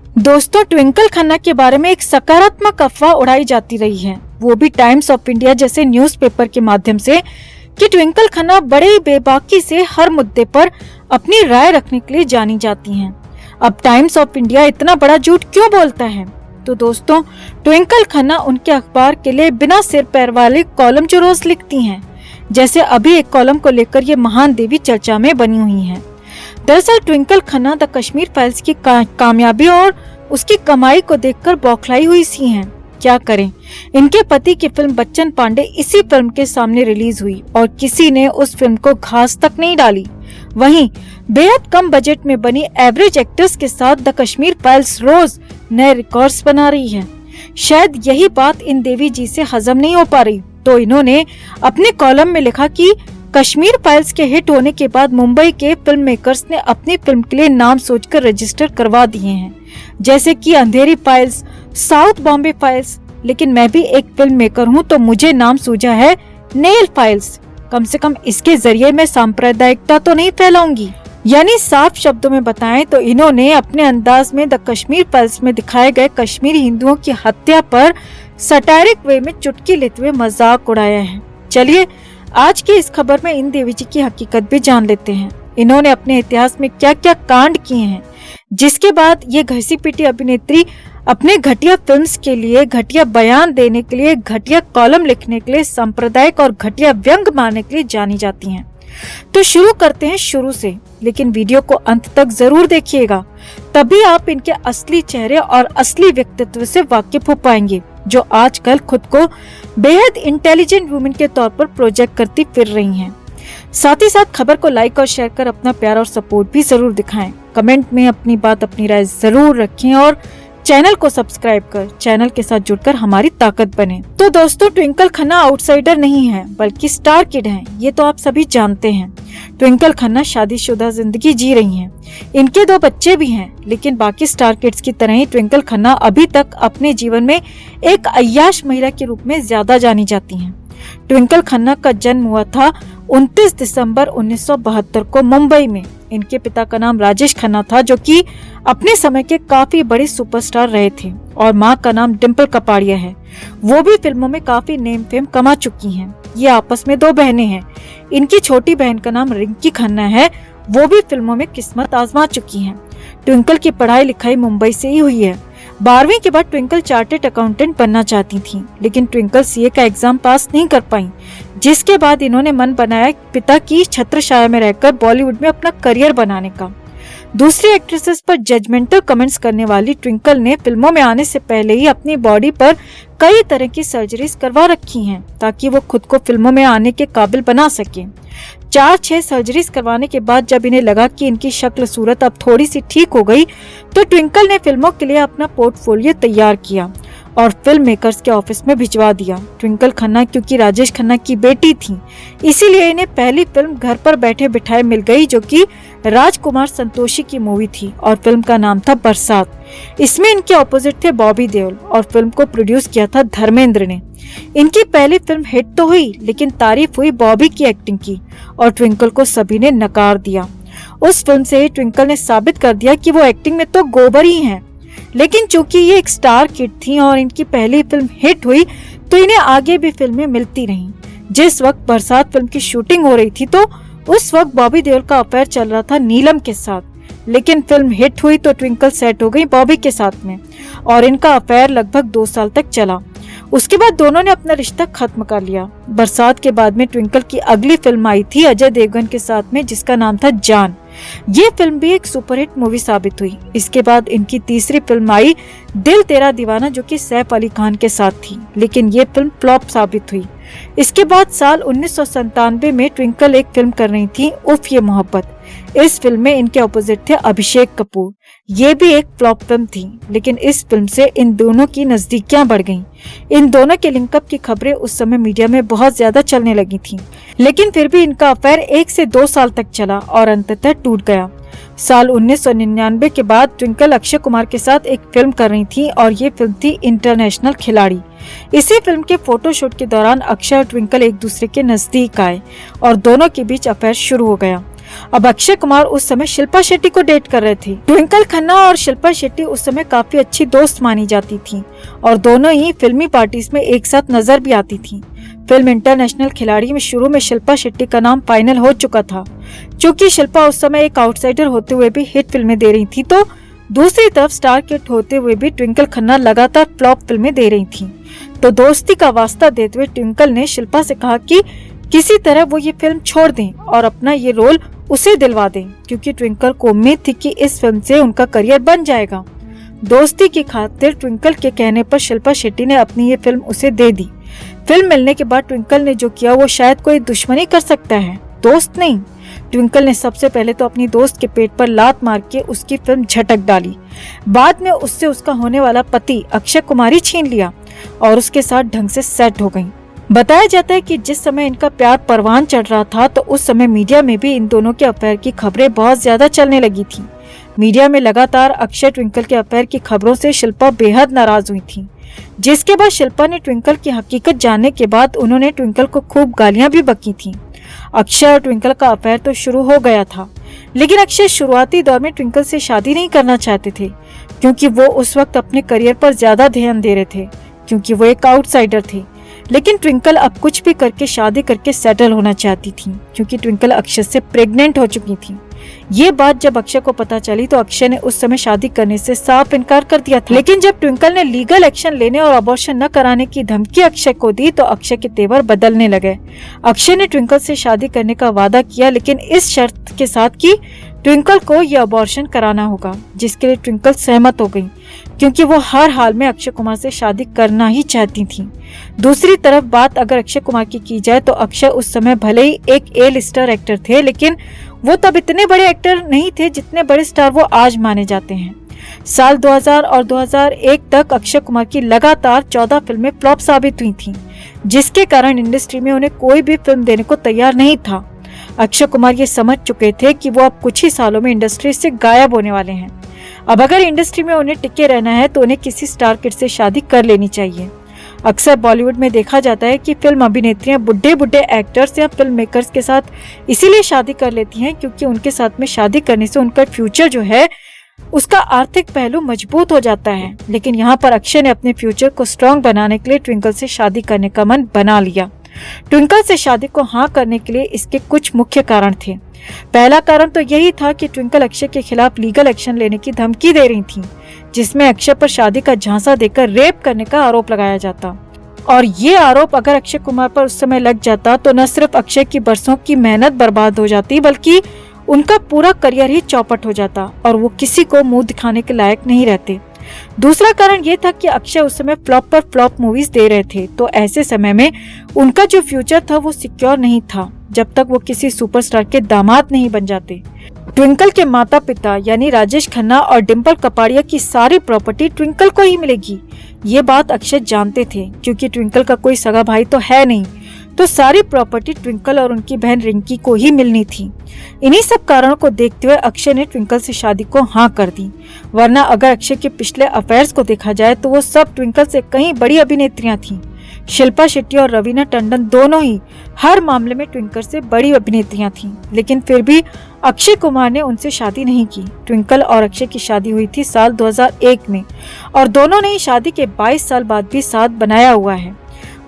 दोस्तों, ट्विंकल खन्ना के बारे में एक सकारात्मक अफवाह उड़ाई जाती रही है, वो भी टाइम्स ऑफ इंडिया जैसे न्यूज़पेपर के माध्यम से, कि ट्विंकल खन्ना बड़े ही बेबाकी से हर मुद्दे पर अपनी राय रखने के लिए जानी जाती हैं। अब टाइम्स ऑफ इंडिया इतना बड़ा झूठ क्यों बोलता है? तो दोस्तों, ट्विंकल खन्ना उनके अखबार के लिए बिना सिर पैर वाले कॉलम जो रोज लिखती हैं, जैसे अभी एक कॉलम को लेकर ये महान देवी चर्चा में बनी हुई हैं। दरअसल ट्विंकल खन्ना द कश्मीर फाइल्स की कामयाबी और उसकी कमाई को देखकर बौखलाई हुई सी हैं। क्या करें, इनके पति की फिल्म बच्चन पांडे इसी फिल्म के सामने रिलीज हुई और किसी ने उस फिल्म को घास तक नहीं डाली। वहीं बेहद कम बजट में बनी एवरेज एक्टर्स के साथ द कश्मीर फाइल्स रोज नए रिकॉर्ड्स बना रही है। शायद यही बात इन देवी जी से हजम नहीं हो पा रही, तो इन्होंने अपने कॉलम में लिखा कि कश्मीर फाइल्स के हिट होने के बाद मुंबई के फिल्म मेकर्स ने अपनी फिल्म के लिए नाम सोचकर रजिस्टर करवा दिए हैं, जैसे कि अंधेरी फाइल्स, साउथ बॉम्बे फाइल्स। लेकिन मैं भी एक फिल्म मेकर हूँ, तो मुझे नाम सूझा है नेल फाइल्स। कम से कम इसके जरिए मैं सांप्रदायिकता तो नहीं फैलाऊंगी। यानी साफ शब्दों में बताएं तो इन्होंने अपने अंदाज में द कश्मीर फाइल्स में दिखाए गए कश्मीरी हिंदुओं की हत्या पर सटायरिक वे में चुटकी लेते हुए मजाक उड़ाया है। चलिए आज की इस खबर में इन देवी जी की हकीकत भी जान लेते हैं। इन्होंने अपने इतिहास में क्या क्या कांड किए हैं, जिसके बाद ये घसी पिटी अभिनेत्री अपने घटिया फिल्म्स के लिए, घटिया बयान देने के लिए, घटिया कॉलम लिखने के लिए, सांप्रदायिक और घटिया व्यंग मारने के लिए जानी जाती हैं। तो शुरू करते हैं शुरू से, लेकिन वीडियो को अंत तक जरूर देखिएगा, तभी आप इनके असली चेहरे और असली व्यक्तित्व से वाकिफ हो पाएंगे, जो आजकल खुद को बेहद इंटेलिजेंट वुमेन के तौर पर प्रोजेक्ट करती फिर रही हैं। साथ ही साथ खबर को लाइक और शेयर कर अपना प्यार और सपोर्ट भी जरूर दिखाएं। कमेंट में अपनी बात, अपनी राय जरूर रखें और चैनल को सब्सक्राइब कर चैनल के साथ जुड़कर हमारी ताकत बने। तो दोस्तों, ट्विंकल खन्ना आउटसाइडर नहीं है, बल्कि स्टार किड हैं, ये तो आप सभी जानते हैं। ट्विंकल खन्ना शादीशुदा जिंदगी जी रही हैं। इनके 2 बच्चे भी हैं, लेकिन बाकी स्टार किड्स की तरह ही ट्विंकल खन्ना अभी तक अपने जीवन में एक अय्याश महिला के रूप में ज्यादा जानी जाती हैं। ट्विंकल खन्ना का जन्म हुआ था 29 दिसंबर 1972 को मुंबई में। इनके पिता का नाम राजेश खन्ना था, जो कि अपने समय के काफी बड़े सुपरस्टार रहे थे, और मां का नाम डिम्पल कपाड़िया है। वो भी फिल्मों में काफी नेम फेम कमा चुकी हैं। ये आपस में 2 बहनें हैं। इनकी छोटी बहन का नाम रिंकी खन्ना है, वो भी फिल्मों में किस्मत आजमा चुकी हैं। ट्विंकल की पढ़ाई लिखाई मुंबई से ही हुई है। 12वीं के बाद ट्विंकल चार्टर्ड अकाउंटेंट बनना चाहती थी, लेकिन ट्विंकल सीए का एग्जाम पास नहीं कर पाई, जिसके बाद इन्होंने मन बनाया पिता की छत्रछाया में रहकर बॉलीवुड में अपना करियर बनाने का। दूसरी एक्ट्रेसेस पर जजमेंटल कमेंट्स करने वाली ट्विंकल ने फिल्मों में आने से पहले ही अपनी बॉडी पर कई तरह की सर्जरीज करवा रखी हैं, ताकि वो खुद को फिल्मों में आने के काबिल बना सके। 4-6 सर्जरीज करवाने के बाद जब इन्हें लगा कि इनकी शक्ल सूरत अब थोड़ी सी ठीक हो गई, तो ट्विंकल ने फिल्मों के लिए अपना पोर्टफोलियो तैयार किया और फिल्म मेकर्स के ऑफिस में भिजवा दिया। ट्विंकल खन्ना क्योंकि राजेश खन्ना की बेटी थी, इसीलिए इन्हें पहली फिल्म घर पर बैठे बिठाए मिल गई, जो कि राजकुमार संतोषी की मूवी थी और फिल्म का नाम था बरसात। इसमें इनके ऑपोजिट थे बॉबी देओल और फिल्म को प्रोड्यूस किया था धर्मेंद्र ने। इनकी पहली फिल्म हिट तो हुई, लेकिन तारीफ हुई बॉबी की एक्टिंग की और ट्विंकल को सभी ने नकार दिया। उस फिल्म से ही ट्विंकल ने साबित कर दिया कि वो एक्टिंग में तो गोबर ही हैं। लेकिन चूंकि ये एक स्टार किड थी और इनकी पहली फिल्म हिट हुई, तो इन्हें आगे भी फिल्में मिलती रहीं। जिस वक्त बरसात फिल्म की शूटिंग हो रही थी, तो उस वक्त बॉबी देओल का अफेयर चल रहा था नीलम के साथ। लेकिन फिल्म हिट हुई तो ट्विंकल सेट हो गई बॉबी के साथ में, और इनका अफेयर लगभग 2 साल तक चला। उसके बाद दोनों ने अपना रिश्ता खत्म कर लिया। बरसात के बाद में ट्विंकल की अगली फिल्म आई थी अजय देवगन के साथ में, जिसका नाम था जान। ये फिल्म भी एक सुपरहिट मूवी साबित हुई। इसके बाद इनकी तीसरी फिल्म आई दिल तेरा दीवाना, जो कि सैफ अली खान के साथ थी, लेकिन ये फिल्म फ्लॉप साबित हुई। इसके बाद साल 1997 में ट्विंकल एक फिल्म कर रही थी, उफ ये मोहब्बत। इस फिल्म में इनके ऑपोजिट थे अभिषेक कपूर। ये भी एक फ्लॉप फिल्म थी, लेकिन इस फिल्म से इन दोनों की नजदीकियां बढ़ गईं। इन दोनों के लिंकअप की खबरें उस समय मीडिया में बहुत ज्यादा चलने लगी थी, लेकिन फिर भी इनका अफेयर 1 से 2 साल तक चला और अंततः टूट गया। साल 1999 के बाद ट्विंकल अक्षय कुमार के साथ एक फिल्म कर रही थी और ये फिल्म थी इंटरनेशनल खिलाड़ी। इसी फिल्म के फोटोशूट के दौरान अक्षय और ट्विंकल एक दूसरे के नजदीक आए और दोनों के बीच अफेयर शुरू हो गया। अब अक्षय कुमार उस समय शिल्पा शेट्टी को डेट कर रहे थे। ट्विंकल खन्ना और शिल्पा शेट्टी उस समय काफी अच्छी दोस्त मानी जाती थी और दोनों ही फिल्मी पार्टीज में एक साथ नजर भी आती थी। फिल्म इंटरनेशनल खिलाड़ी में शुरू में शिल्पा शेट्टी का नाम फाइनल हो चुका था। चूँकि शिल्पा उस समय एक आउटसाइडर होते हुए भी हिट फिल्में दे रही थी, तो दूसरी तरफ स्टार किड होते हुए भी ट्विंकल खन्ना लगातार फ्लॉप फिल्में दे रही थी। तो दोस्ती का वास्ता देते हुए ट्विंकल ने शिल्पा से कहा कि किसी तरह वो ये फिल्म छोड़ दें और अपना ये रोल उसे दिलवा दें, क्योंकि ट्विंकल को उम्मीद थी कि इस फिल्म से उनका करियर बन जाएगा। दोस्ती की खातिर ट्विंकल के कहने पर शिल्पा शेट्टी ने अपनी ये फिल्म उसे दे दी। फिल्म मिलने के बाद ट्विंकल ने जो किया वो शायद कोई दुश्मनी कर सकता है, दोस्त नहीं। ट्विंकल ने सबसे पहले तो अपनी दोस्त के पेट पर लात मार के उसकी फिल्म झटक डाली। बाद में उससे उसका होने वाला पति अक्षय कुमार ही छीन लिया और उसके साथ ढंग से सेट हो गई। बताया जाता है कि जिस समय इनका प्यार परवान चढ़ रहा था तो उस समय मीडिया में भी इन दोनों के अफेयर की खबरें बहुत ज्यादा चलने लगी थी। मीडिया में लगातार अक्षय ट्विंकल के अफेयर की खबरों से शिल्पा बेहद नाराज हुई थी, जिसके बाद शिल्पा ने ट्विंकल की हकीकत जानने के बाद उन्होंने ट्विंकल को खूब गालियां भी बकी थी। अक्षय और ट्विंकल का अफेयर तो शुरू हो गया था, लेकिन अक्षय शुरुआती दौर में ट्विंकल से शादी नहीं करना चाहते थे, क्योंकि वो उस वक्त अपने करियर पर ज्यादा ध्यान दे रहे थे, क्योंकि वो एक आउटसाइडर थे। लेकिन ट्विंकल अब कुछ भी करके शादी करके सेटल होना चाहती थी, क्योंकि ट्विंकल अक्षय से प्रेग्नेंट हो चुकी थी। ये बात जब अक्षय को पता चली तो अक्षय ने उस समय शादी करने से साफ इनकार कर दिया था। लेकिन जब ट्विंकल ने लीगल एक्शन लेने और अबॉर्शन न कराने की धमकी अक्षय को दी तो अक्षय के तेवर बदलने लगे। अक्षय ने ट्विंकल से शादी करने का वादा किया, लेकिन इस शर्त के साथ कि ट्विंकल को यह अबॉर्शन कराना होगा, जिसके लिए ट्विंकल सहमत हो गई, क्योंकि वो हर हाल में अक्षय कुमार से शादी करना ही चाहती थी। दूसरी तरफ बात अगर अक्षय कुमार की जाए तो अक्षय उस समय भले ही एक A-लिस्टर एक्टर थे, लेकिन वो तब इतने बड़े एक्टर नहीं थे जितने बड़े स्टार वो आज माने जाते हैं। साल 2000 और 2001 तक अक्षय कुमार की लगातार 14 फिल्में फ्लॉप साबित हुई थीं, जिसके कारण इंडस्ट्री में उन्हें कोई भी फिल्म देने को तैयार नहीं था। अक्षय कुमार ये समझ चुके थे कि वो अब कुछ ही सालों में इंडस्ट्री से गायब होने वाले हैं। अब अगर इंडस्ट्री में उन्हें टिके रहना है तो उन्हें किसी स्टार किड से शादी कर लेनी चाहिए। अक्सर बॉलीवुड में देखा जाता है कि फिल्म अभिनेत्रियां बुढ़े एक्टर्स या फिल्म मेकर्स के साथ इसीलिए शादी कर लेती हैं क्योंकि उनके साथ में शादी करने से उनका फ्यूचर जो है उसका आर्थिक पहलू मजबूत हो जाता है। लेकिन यहाँ पर अक्षय ने अपने फ्यूचर को स्ट्रॉन्ग बनाने के लिए ट्विंकल से शादी करने का मन बना लिया। ट्विंकल से शादी को हाँ करने के लिए इसके कुछ मुख्य कारण थे। पहला कारण तो यही था कि ट्विंकल अक्षय के खिलाफ लीगल एक्शन लेने की धमकी दे रही थी, जिसमें अक्षय पर शादी का झांसा देकर रेप करने का आरोप लगाया जाता। और ये आरोप अगर अक्षय कुमार पर उस समय लग जाता तो न सिर्फ अक्षय की बरसों की मेहनत बर्बाद हो जाती, बल्कि उनका पूरा करियर ही चौपट हो जाता और वो किसी को मुंह दिखाने के लायक नहीं रहते। दूसरा कारण ये था कि अक्षय उस समय फ्लॉप पर फ्लॉप मूवीज दे रहे थे, तो ऐसे समय में उनका जो फ्यूचर था वो सिक्योर नहीं था जब तक वो किसी सुपरस्टार के दामाद नहीं बन जाते। ट्विंकल के माता पिता यानी राजेश खन्ना और डिम्पल कपाड़िया की सारी प्रॉपर्टी ट्विंकल को ही मिलेगी, ये बात अक्षय जानते थे, क्योंकि ट्विंकल का कोई सगा भाई तो है नहीं, तो सारी प्रॉपर्टी ट्विंकल और उनकी बहन रिंकी को ही मिलनी थी। इन्हीं सब कारणों को देखते हुए अक्षय ने ट्विंकल से शादी को हाँ कर दी। वरना अगर अक्षय के पिछले अफेयर्स को देखा जाए तो वो सब ट्विंकल से कहीं बड़ी अभिनेत्रियां थीं। शिल्पा शेट्टी और रवीना टंडन दोनों ही हर मामले में ट्विंकल से बड़ी अभिनेत्रियां थीं, लेकिन फिर भी अक्षय कुमार ने उनसे शादी नहीं की। ट्विंकल और अक्षय की शादी हुई थी साल 2001 में और दोनों ने ही शादी के 22 साल बाद भी साथ बनाया हुआ है।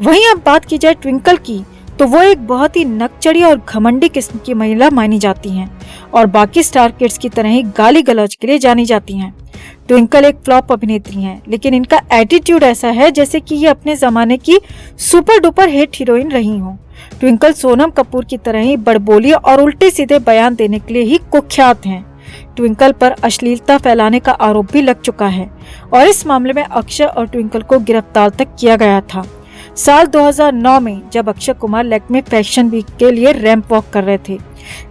वहीं अब बात की जाए ट्विंकल की तो वो एक बहुत ही नकचड़ी और घमंडी किस्म की महिला मानी जाती हैं और बाकी स्टार किड्स की तरह ही गाली गलौज के लिए जानी जाती हैं। ट्विंकल एक फ्लॉप अभिनेत्री हैं, लेकिन इनका एटीट्यूड ऐसा है जैसे कि ये अपने जमाने की सुपर डुपर हिट हीरोइन रही हों। ट्विंकल सोनम कपूर की तरह ही बड़बोली और उल्टे सीधे बयान देने के लिए ही कुख्यात हैं। ट्विंकल पर अश्लीलता फैलाने का आरोप भी लग चुका है और इस मामले में अक्षय और ट्विंकल को गिरफ्तार तक किया गया था। साल 2009 में जब अक्षय कुमार लैक्मे फैशन वीक के लिए रैंप वॉक कर रहे थे,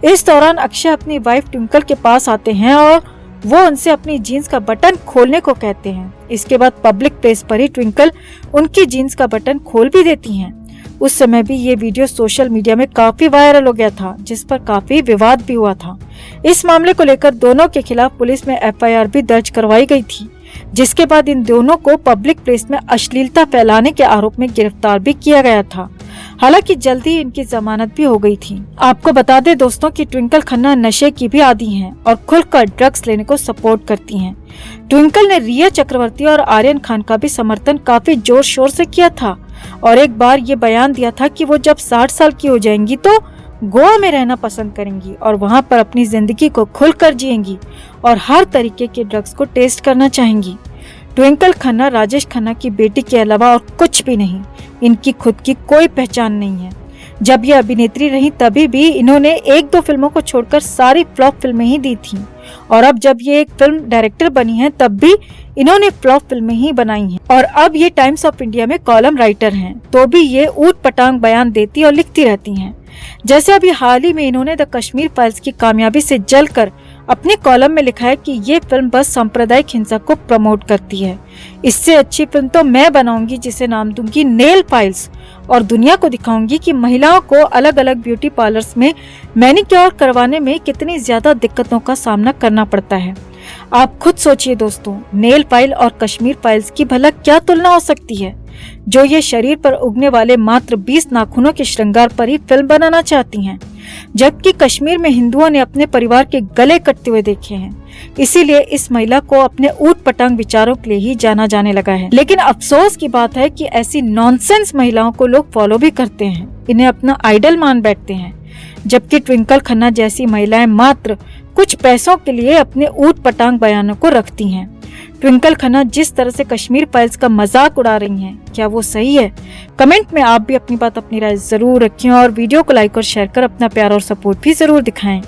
इस दौरान अक्षय अपनी वाइफ ट्विंकल के पास आते हैं और वो उनसे अपनी जीन्स का बटन खोलने को कहते हैं। इसके बाद पब्लिक प्लेस पर ही ट्विंकल उनकी जीन्स का बटन खोल भी देती हैं। उस समय भी ये वीडियो सोशल मीडिया में काफी वायरल हो गया था, जिस पर काफी विवाद भी हुआ था। इस मामले को लेकर दोनों के खिलाफ पुलिस में FIR भी दर्ज करवाई गई थी, जिसके बाद इन दोनों को पब्लिक प्लेस में अश्लीलता फैलाने के आरोप में गिरफ्तार भी किया गया था। हालांकि जल्दी इनकी जमानत भी हो गई थी। आपको बता दें दोस्तों कि ट्विंकल खन्ना नशे की भी आदी हैं और खुलकर ड्रग्स लेने को सपोर्ट करती हैं। ट्विंकल ने रिया चक्रवर्ती और आर्यन खान का भी समर्थन काफी जोर शोर से किया था और एक बार ये बयान दिया था कि वो जब 60 साल की हो जाएंगी तो गोवा में रहना पसंद करेंगी और वहां पर अपनी जिंदगी को खुलकर जिएंगी और हर तरीके के ड्रग्स को टेस्ट करना चाहेंगी। ट्विंकल खन्ना राजेश खन्ना की बेटी के अलावा और कुछ भी नहीं, इनकी खुद की कोई पहचान नहीं है। जब ये अभिनेत्री रही तभी भी इन्होंने 1-2 फिल्मों को छोड़कर सारी फ्लॉप फिल्में ही दी थी और अब जब ये एक फिल्म डायरेक्टर बनी है तब भी इन्होंने फ्लॉप फिल्में ही बनाई हैं और अब ये टाइम्स ऑफ इंडिया में कॉलम राइटर हैं, तो भी ये ऊट पटांग बयान देती और लिखती रहती हैं। जैसे अभी हाल ही में इन्होंने द कश्मीर फाइल्स की कामयाबी से जलकर अपने कॉलम में लिखा है कि ये फिल्म बस सांप्रदायिक हिंसा को प्रमोट करती है। इससे अच्छी फिल्म तो मैं बनाऊंगी जिसे नाम दूंगी नेल फाइल्स और दुनिया को दिखाऊंगी कि महिलाओं को अलग अलग ब्यूटी पार्लर्स में मैनिक्योर करवाने में कितनी ज्यादा दिक्कतों का सामना करना पड़ता है। आप खुद सोचिए दोस्तों, नेल फाइल और कश्मीर फाइल्स की भला क्या तुलना हो सकती है, जो ये शरीर पर उगने वाले मात्र 20 नाखूनों के श्रृंगार पर ही फिल्म बनाना चाहती हैं, जबकि कश्मीर में हिंदुओं ने अपने परिवार के गले कटते हुए देखे हैं। इसीलिए इस महिला को अपने ऊट पटांग विचारों के लिए ही जाना जाने लगा है। लेकिन अफसोस की बात है कि ऐसी नॉनसेंस महिलाओं को लोग फॉलो भी करते हैं, इन्हें अपना आइडल मान बैठते हैं, जबकि ट्विंकल खन्ना जैसी महिलाएं मात्र कुछ पैसों के लिए अपने ऊट पटांग बयानों को रखती हैं। ट्विंकल खन्ना जिस तरह से कश्मीर फाइल्स का मजाक उड़ा रही हैं, क्या वो सही है? कमेंट में आप भी अपनी राय जरूर रखें और वीडियो को लाइक और शेयर कर अपना प्यार और सपोर्ट भी जरूर दिखाएं।